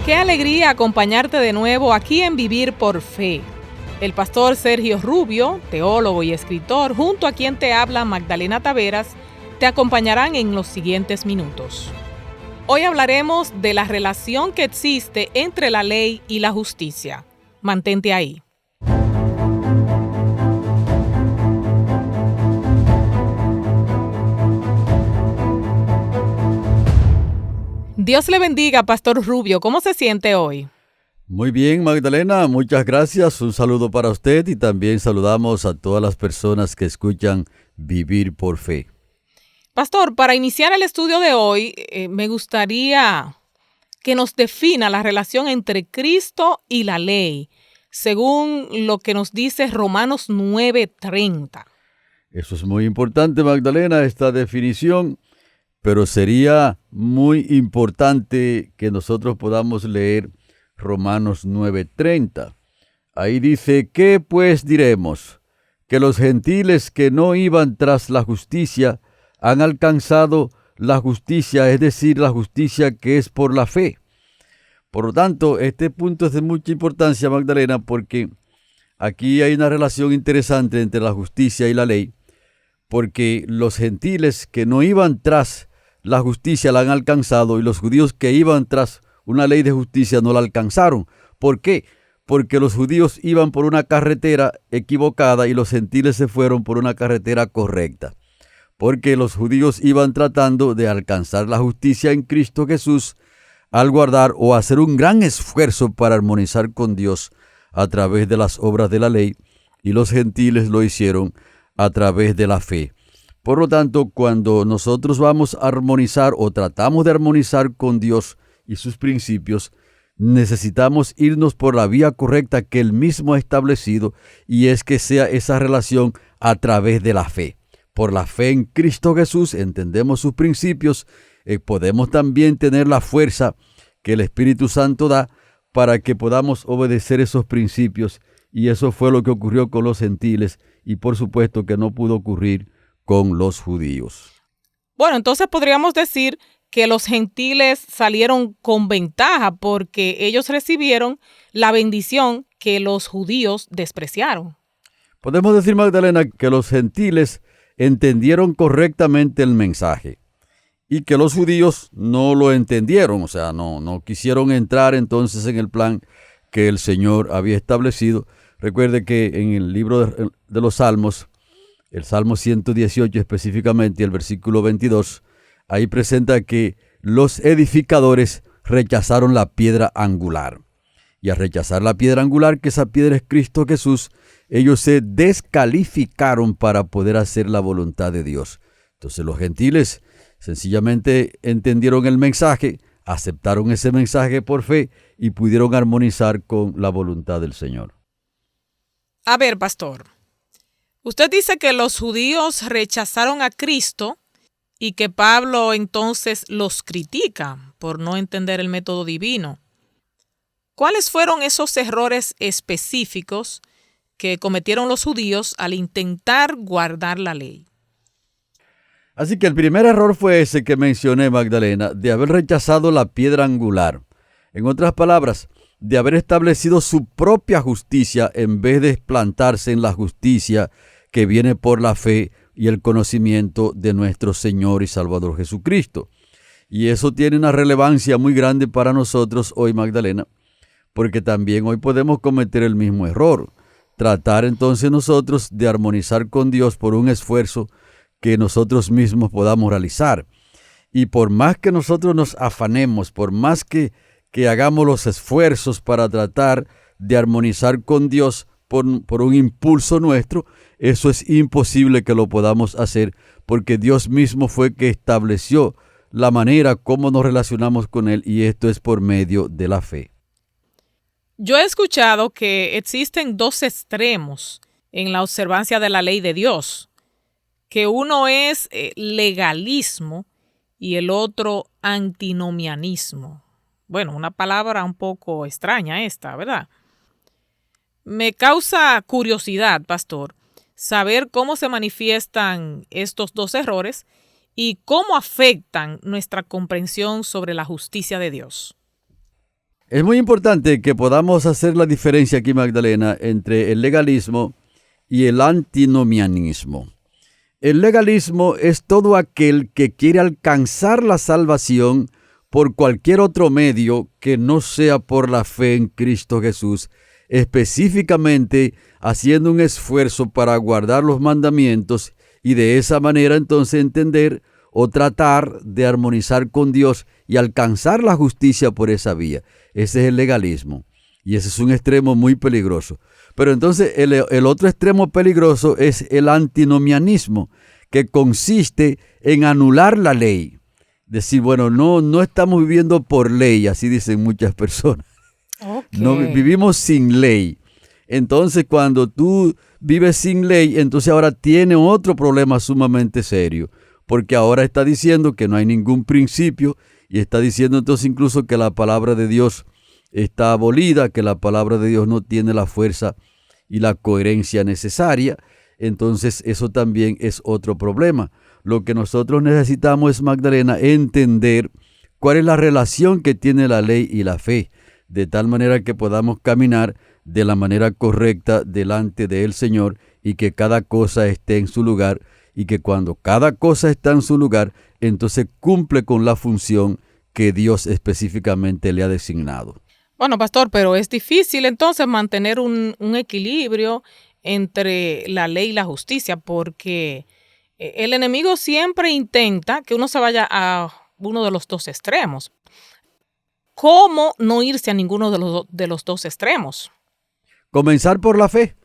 Qué alegría acompañarte de nuevo aquí en Vivir por Fe. El pastor Sergio Rubio, teólogo y escritor, junto a quien te habla Magdalena Taveras, te acompañarán en los siguientes minutos. Hoy hablaremos de la relación que existe entre la ley y la justicia. Mantente ahí. Dios le bendiga, pastor Rubio. ¿Cómo se siente hoy? Muy bien, Magdalena, muchas gracias. Un saludo para usted y también saludamos a todas las personas que escuchan Vivir por Fe. Pastor, para iniciar el estudio de hoy, me gustaría que nos defina la relación entre Cristo y la ley, según lo que nos dice Romanos 9:30. Eso es muy importante, Magdalena, esta definición, pero sería muy importante que nosotros podamos leer Romanos 9:30. Ahí dice, ¿qué pues diremos? Que los gentiles que no iban tras la justicia han alcanzado la justicia, es decir, la justicia que es por la fe. Por lo tanto, este punto es de mucha importancia, Magdalena, porque aquí hay una relación interesante entre la justicia y la ley, porque los gentiles que no iban tras la justicia la han alcanzado y los judíos que iban tras una ley de justicia no la alcanzaron. ¿Por qué? Porque los judíos iban por una carretera equivocada y los gentiles se fueron por una carretera correcta. Porque los judíos iban tratando de alcanzar la justicia en Cristo Jesús al guardar o hacer un gran esfuerzo para armonizar con Dios a través de las obras de la ley, y los gentiles lo hicieron a través de la fe. Por lo tanto, cuando nosotros vamos a armonizar o tratamos de armonizar con Dios y sus principios, necesitamos irnos por la vía correcta que Él mismo ha establecido, y es que sea esa relación a través de la fe. Por la fe en Cristo Jesús entendemos sus principios, podemos también tener la fuerza que el Espíritu Santo da para que podamos obedecer esos principios, y eso fue lo que ocurrió con los gentiles y por supuesto que no pudo ocurrir con los judíos. Bueno, entonces podríamos decir que los gentiles salieron con ventaja porque ellos recibieron la bendición que los judíos despreciaron. Podemos decir, Magdalena, que los gentiles entendieron correctamente el mensaje y que los judíos no lo entendieron, o sea, no quisieron entrar entonces en el plan que el Señor había establecido. Recuerde que en el libro de los Salmos, el Salmo 118 específicamente, el versículo 22, ahí presenta que los edificadores rechazaron la piedra angular. Y al rechazar la piedra angular, que esa piedra es Cristo Jesús, ellos se descalificaron para poder hacer la voluntad de Dios. Entonces los gentiles sencillamente entendieron el mensaje, aceptaron ese mensaje por fe y pudieron armonizar con la voluntad del Señor. A ver, pastor, usted dice que los judíos rechazaron a Cristo y que Pablo entonces los critica por no entender el método divino. ¿Cuáles fueron esos errores específicos que cometieron los judíos al intentar guardar la ley? Así que el primer error fue ese que mencioné, Magdalena, de haber rechazado la piedra angular. En otras palabras, de haber establecido su propia justicia en vez de plantarse en la justicia que viene por la fe y el conocimiento de nuestro Señor y Salvador Jesucristo. Y eso tiene una relevancia muy grande para nosotros hoy, Magdalena, porque también hoy podemos cometer el mismo error. Tratar entonces nosotros de armonizar con Dios por un esfuerzo que nosotros mismos podamos realizar. Y por más que nosotros nos afanemos, por más que hagamos los esfuerzos para tratar de armonizar con Dios por un impulso nuestro, eso es imposible que lo podamos hacer, porque Dios mismo fue que estableció la manera como nos relacionamos con Él, y esto es por medio de la fe. Yo he escuchado que existen dos extremos en la observancia de la ley de Dios, que uno es legalismo y el otro antinomianismo. Bueno, una palabra un poco extraña esta, ¿verdad? Me causa curiosidad, pastor, saber cómo se manifiestan estos dos errores y cómo afectan nuestra comprensión sobre la justicia de Dios. Es muy importante que podamos hacer la diferencia aquí, Magdalena, entre el legalismo y el antinomianismo. El legalismo es todo aquel que quiere alcanzar la salvación por cualquier otro medio que no sea por la fe en Cristo Jesús, específicamente haciendo un esfuerzo para guardar los mandamientos y de esa manera entonces entender o tratar de armonizar con Dios y alcanzar la justicia por esa vía. Ese es el legalismo y ese es un extremo muy peligroso. Pero entonces el otro extremo peligroso es el antinomianismo, que consiste en anular la ley. Decir, bueno, no estamos viviendo por ley, así dicen muchas personas. Okay. No vivimos sin ley. Entonces, cuando tú vives sin ley, entonces ahora tiene otro problema sumamente serio, porque ahora está diciendo que no hay ningún principio y está diciendo entonces incluso que la palabra de Dios está abolida, que la palabra de Dios no tiene la fuerza y la coherencia necesaria. Entonces eso también es otro problema. Lo que nosotros necesitamos es, Magdalena, entender cuál es la relación que tiene la ley y la fe, de tal manera que podamos caminar de la manera correcta delante del Señor y que cada cosa esté en su lugar, y que cuando cada cosa está en su lugar, entonces cumple con la función que Dios específicamente le ha designado. Bueno, pastor, pero es difícil entonces mantener un equilibrio entre la ley y la justicia, porque el enemigo siempre intenta que uno se vaya a uno de los dos extremos. ¿Cómo no irse a ninguno de los dos extremos? Comenzar por la fe.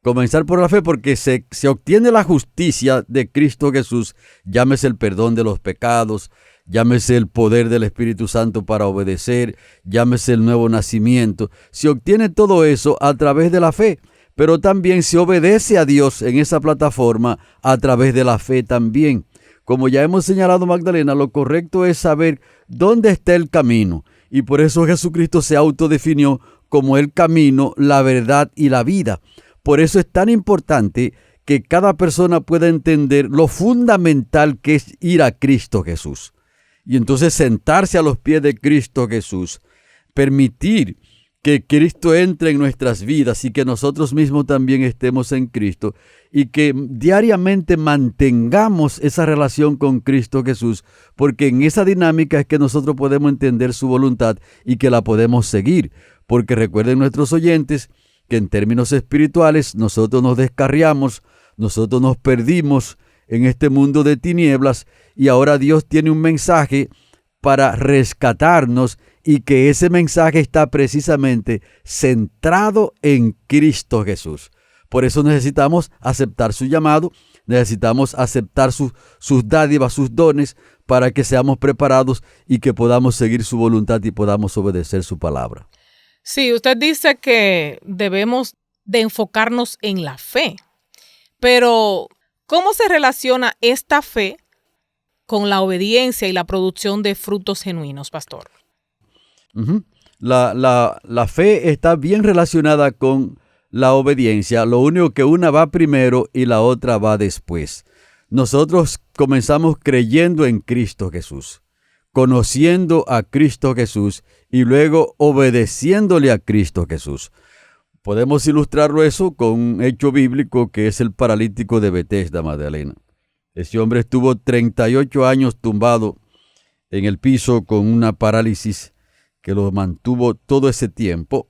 Comenzar por la fe, porque se obtiene la justicia de Cristo Jesús, llámese el perdón de los pecados, llámese el poder del Espíritu Santo para obedecer, llámese el nuevo nacimiento. Se obtiene todo eso a través de la fe, pero también se obedece a Dios en esa plataforma a través de la fe también. Como ya hemos señalado, Magdalena, lo correcto es saber dónde está el camino, y por eso Jesucristo se autodefinió como el camino, la verdad y la vida. Por eso es tan importante que cada persona pueda entender lo fundamental que es ir a Cristo Jesús. Y entonces sentarse a los pies de Cristo Jesús, permitir que Cristo entre en nuestras vidas y que nosotros mismos también estemos en Cristo y que diariamente mantengamos esa relación con Cristo Jesús, porque en esa dinámica es que nosotros podemos entender su voluntad y que la podemos seguir. Porque recuerden nuestros oyentes que en términos espirituales nosotros nos descarriamos, nosotros nos perdimos en este mundo de tinieblas y ahora Dios tiene un mensaje para rescatarnos y que ese mensaje está precisamente centrado en Cristo Jesús. Por eso necesitamos aceptar su llamado, necesitamos aceptar sus dádivas, sus dones, para que seamos preparados y que podamos seguir su voluntad y podamos obedecer su palabra. Sí, usted dice que debemos de enfocarnos en la fe, pero ¿cómo se relaciona esta fe con la obediencia y la producción de frutos genuinos, pastor? La fe está bien relacionada con la obediencia, lo único que una va primero y la otra va después. Nosotros comenzamos creyendo en Cristo Jesús, conociendo a Cristo Jesús y luego obedeciéndole a Cristo Jesús. Podemos ilustrarlo eso con un hecho bíblico que es el paralítico de Betesda, Magdalena. Ese hombre estuvo 38 años tumbado en el piso con una parálisis que lo mantuvo todo ese tiempo.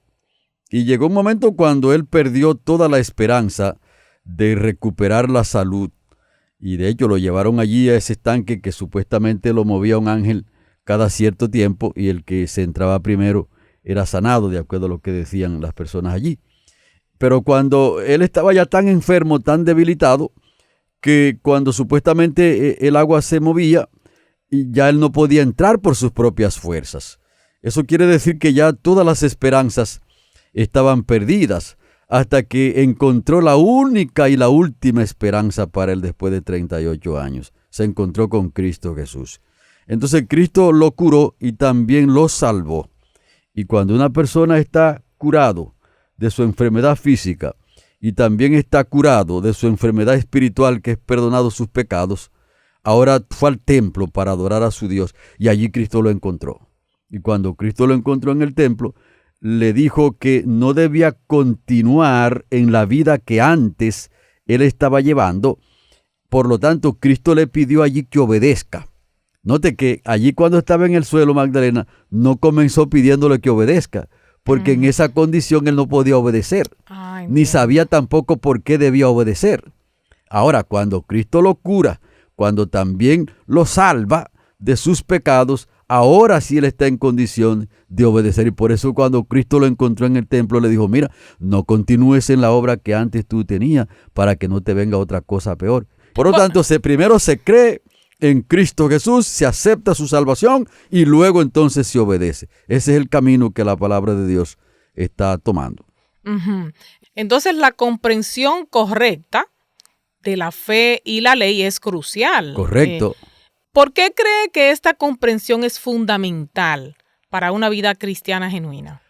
Y llegó un momento cuando él perdió toda la esperanza de recuperar la salud. Y de hecho lo llevaron allí a ese estanque que supuestamente lo movía un ángel cada cierto tiempo, y el que se entraba primero era sanado, de acuerdo a lo que decían las personas allí. Pero cuando él estaba ya tan enfermo, tan debilitado, que cuando supuestamente el agua se movía, y ya él no podía entrar por sus propias fuerzas. Eso quiere decir que ya todas las esperanzas estaban perdidas, hasta que encontró la única y la última esperanza para él después de 38 años. Se encontró con Cristo Jesús. Entonces Cristo lo curó y también lo salvó. Y cuando una persona está curado de su enfermedad física y también está curado de su enfermedad espiritual, que es perdonado sus pecados, ahora fue al templo para adorar a su Dios y allí Cristo lo encontró. Y cuando Cristo lo encontró en el templo, le dijo que no debía continuar en la vida que antes él estaba llevando. Por lo tanto, Cristo le pidió allí que obedezca. Note que allí cuando estaba en el suelo, Magdalena, no comenzó pidiéndole que obedezca, porque en esa condición él no podía obedecer, ni sabía tampoco por qué debía obedecer. Ahora, cuando Cristo lo cura, cuando también lo salva de sus pecados, ahora sí él está en condición de obedecer. Y por eso cuando Cristo lo encontró en el templo, le dijo, mira, no continúes en la obra que antes tú tenías para que no te venga otra cosa peor. Por lo tanto, primero se cree en Cristo Jesús, se acepta su salvación y luego entonces se obedece. Ese es el camino que la palabra de Dios está tomando. Entonces, la comprensión correcta de la fe y la ley es crucial. Correcto. ¿Por qué cree que esta comprensión es fundamental para una vida cristiana genuina?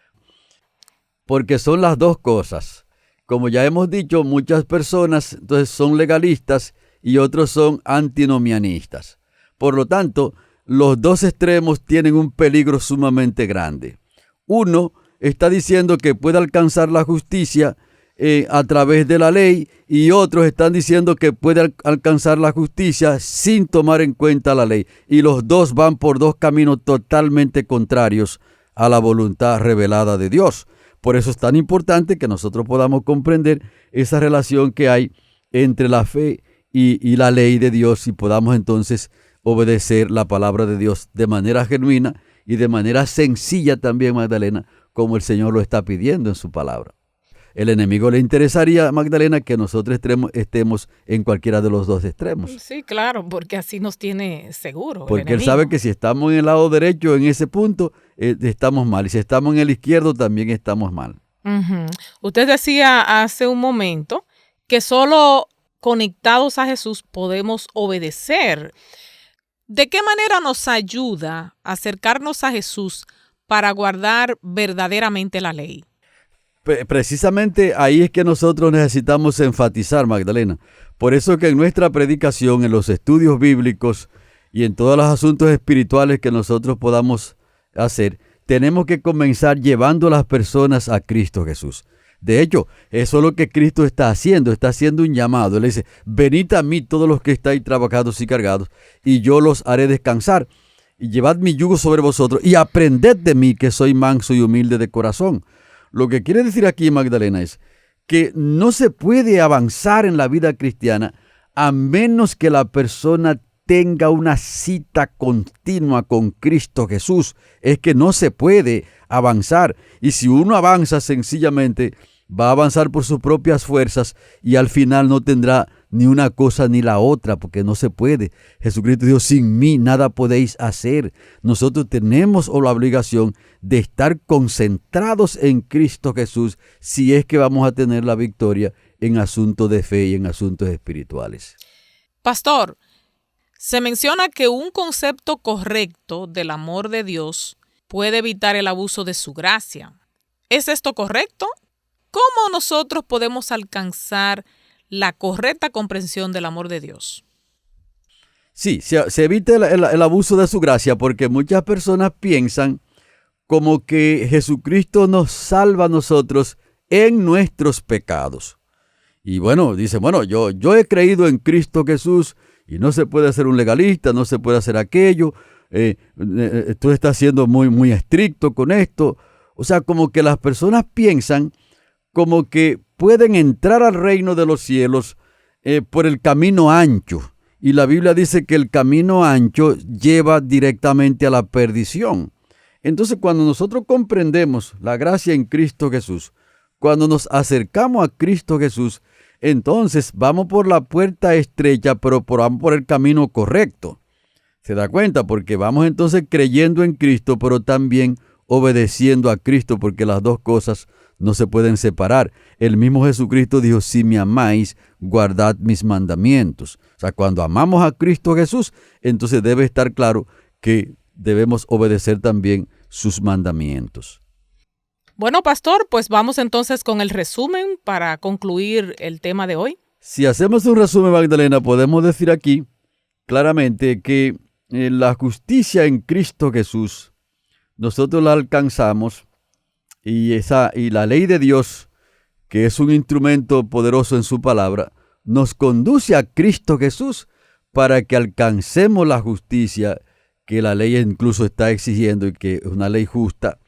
Porque son las dos cosas. Como ya hemos dicho, muchas personas entonces son legalistas y otros son antinomianistas. Por lo tanto, los dos extremos tienen un peligro sumamente grande. Uno está diciendo que puede alcanzar la justicia a través de la ley, y otros están diciendo que puede alcanzar la justicia sin tomar en cuenta la ley. Y los dos van por dos caminos totalmente contrarios a la voluntad revelada de Dios. Por eso es tan importante que nosotros podamos comprender esa relación que hay entre la fe y la ley de Dios, y podamos entonces obedecer la palabra de Dios de manera genuina y de manera sencilla también, Magdalena, como el Señor lo está pidiendo en su palabra. El enemigo le interesaría, Magdalena, que nosotros estemos en cualquiera de los dos extremos. Sí, claro, porque así nos tiene seguro. Porque él sabe que si estamos en el lado derecho, en ese punto, estamos mal. Y si estamos en el izquierdo, también estamos mal. Usted decía hace un momento que solo conectados a Jesús podemos obedecer. ¿De qué manera nos ayuda a acercarnos a Jesús para guardar verdaderamente la ley? Precisamente ahí es que nosotros necesitamos enfatizar, Magdalena. Por eso que en nuestra predicación, en los estudios bíblicos y en todos los asuntos espirituales que nosotros podamos hacer, tenemos que comenzar llevando a las personas a Cristo Jesús. De hecho, eso es lo que Cristo está haciendo un llamado. Él dice, venid a mí todos los que estáis trabajados y cargados, y yo los haré descansar. Y llevad mi yugo sobre vosotros, y aprended de mí, que soy manso y humilde de corazón. Lo que quiere decir aquí, Magdalena, es que no se puede avanzar en la vida cristiana a menos que la persona tenga una cita continua con Cristo Jesús. Es que no se puede avanzar. Y si uno avanza sencillamente, va a avanzar por sus propias fuerzas y al final no tendrá ni una cosa ni la otra, porque no se puede. Jesucristo dijo, sin mí nada podéis hacer. Nosotros tenemos la obligación de estar concentrados en Cristo Jesús si es que vamos a tener la victoria en asuntos de fe y en asuntos espirituales. Pastor, se menciona que un concepto correcto del amor de Dios puede evitar el abuso de su gracia. ¿Es esto correcto? ¿Cómo nosotros podemos alcanzar la correcta comprensión del amor de Dios? Sí, se evita el abuso de su gracia, porque muchas personas piensan como que Jesucristo nos salva a nosotros en nuestros pecados. Y bueno, dice, yo he creído en Cristo Jesús y no se puede ser un legalista, no se puede hacer aquello. Tú estás siendo muy estricto con esto. O sea, como que las personas piensan como que pueden entrar al reino de los cielos por el camino ancho. Y la Biblia dice que el camino ancho lleva directamente a la perdición. Entonces, cuando nosotros comprendemos la gracia en Cristo Jesús, cuando nos acercamos a Cristo Jesús, entonces vamos por la puerta estrecha, pero vamos por el camino correcto. ¿Se da cuenta? Porque vamos entonces creyendo en Cristo, pero también obedeciendo a Cristo, porque las dos cosas no se pueden separar. El mismo Jesucristo dijo, si me amáis, guardad mis mandamientos. O sea, cuando amamos a Cristo Jesús, entonces debe estar claro que debemos obedecer también sus mandamientos. Bueno, pastor, pues vamos entonces con el resumen para concluir el tema de hoy. Si hacemos un resumen, Magdalena, podemos decir aquí claramente que la justicia en Cristo Jesús nosotros la alcanzamos y la ley de Dios, que es un instrumento poderoso en su palabra, nos conduce a Cristo Jesús para que alcancemos la justicia que la ley incluso está exigiendo y que es una ley justa.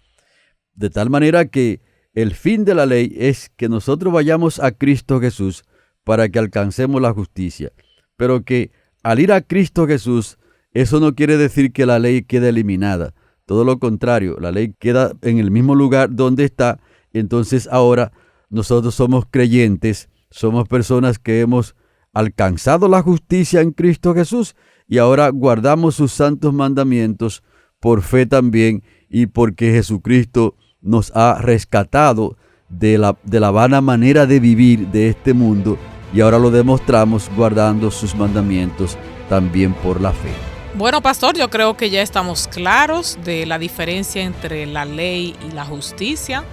De tal manera que el fin de la ley es que nosotros vayamos a Cristo Jesús para que alcancemos la justicia. Pero que al ir a Cristo Jesús, eso no quiere decir que la ley quede eliminada. Todo lo contrario, la ley queda en el mismo lugar donde está. Entonces ahora nosotros somos creyentes, somos personas que hemos alcanzado la justicia en Cristo Jesús y ahora guardamos sus santos mandamientos por fe también y porque Jesucristo nos ha rescatado de la vana manera de vivir de este mundo y ahora lo demostramos guardando sus mandamientos también por la fe. Bueno, pastor, yo creo que ya estamos claros de la diferencia entre la ley y la justicia,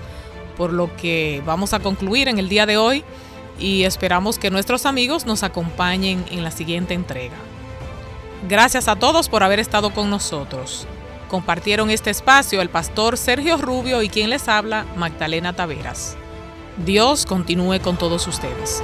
por lo que vamos a concluir en el día de hoy y esperamos que nuestros amigos nos acompañen en la siguiente entrega. Gracias a todos por haber estado con nosotros. Compartieron este espacio el pastor Sergio Rubio y quien les habla, Magdalena Taveras. Dios continúe con todos ustedes.